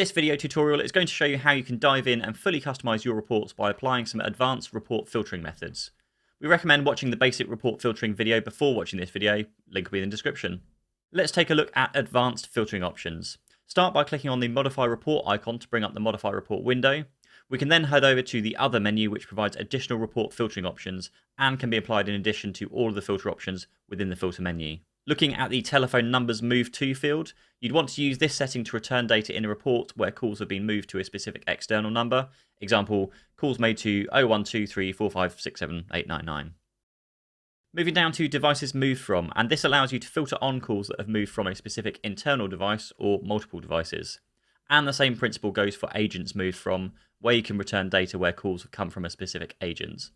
This video tutorial is going to show you how you can dive in and fully customize your reports by applying some advanced report filtering methods. We recommend watching the basic report filtering video before watching this video, link will be in the description. Let's take a look at advanced filtering options. Start by clicking on the Modify Report icon to bring up the Modify Report window. We can then head over to the Other menu, which provides additional report filtering options and can be applied in addition to all of the filter options within the filter menu. Looking at the telephone numbers move to field, you'd want to use this setting to return data in a report where calls have been moved to a specific external number. Example, calls made to 012345678999. Moving down to devices moved from, and this allows you to filter on calls that have moved from a specific internal device or multiple devices. And the same principle goes for agents moved from, where you can return data where calls have come from a specific agent.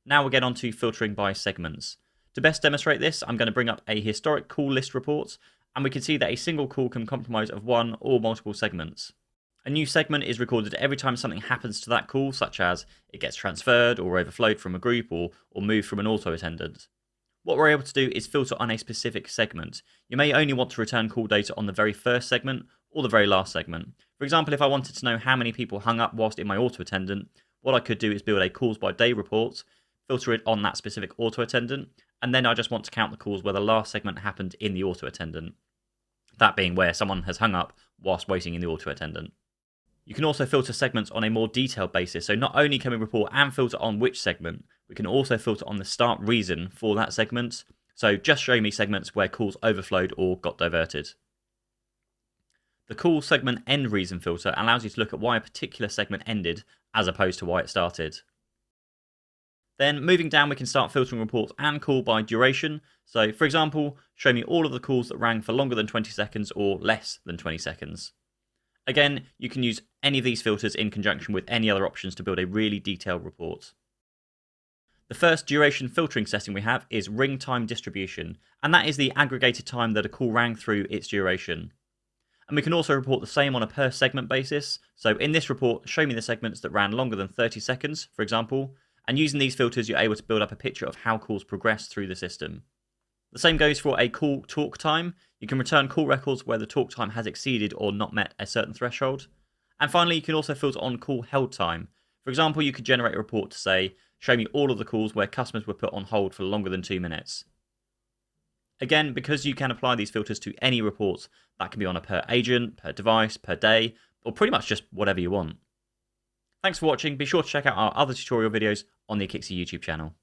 Now we'll get on to filtering by segments. To best demonstrate this, I'm going to bring up a historic call list report, and we can see that a single call can comprise of one or multiple segments. A new segment is recorded every time something happens to that call, such as it gets transferred or overflowed from a group or moved from an auto attendant. What we're able to do is filter on a specific segment. You may only want to return call data on the very first segment or the very last segment. For example, if I wanted to know how many people hung up whilst in my auto attendant, what I could do is build a calls by day report, filter it on that specific auto attendant, and then I just want to count the calls where the last segment happened in the auto attendant. That being where someone has hung up whilst waiting in the auto attendant. You can also filter segments on a more detailed basis, so not only can we report and filter on which segment, we can also filter on the start reason for that segment. So just show me segments where calls overflowed or got diverted. The call segment end reason filter allows you to look at why a particular segment ended as opposed to why it started. Then moving down, we can start filtering reports and call by duration. So for example, show me all of the calls that rang for longer than 20 seconds or less than 20 seconds. Again, you can use any of these filters in conjunction with any other options to build a really detailed report. The first duration filtering setting we have is ring time distribution, and that is the aggregated time that a call rang through its duration. And we can also report the same on a per segment basis. So in this report, show me the segments that ran longer than 30 seconds, for example. And using these filters, you're able to build up a picture of how calls progress through the system. The same goes for a call talk time. You can return call records where the talk time has exceeded or not met a certain threshold. And finally, you can also filter on call held time. For example, you could generate a report to say, show me all of the calls where customers were put on hold for longer than 2 minutes. Again, because you can apply these filters to any reports, that can be on a per agent, per device, per day, or pretty much just whatever you want. Thanks for watching. Be sure to check out our other tutorial videos on the Akixi YouTube channel.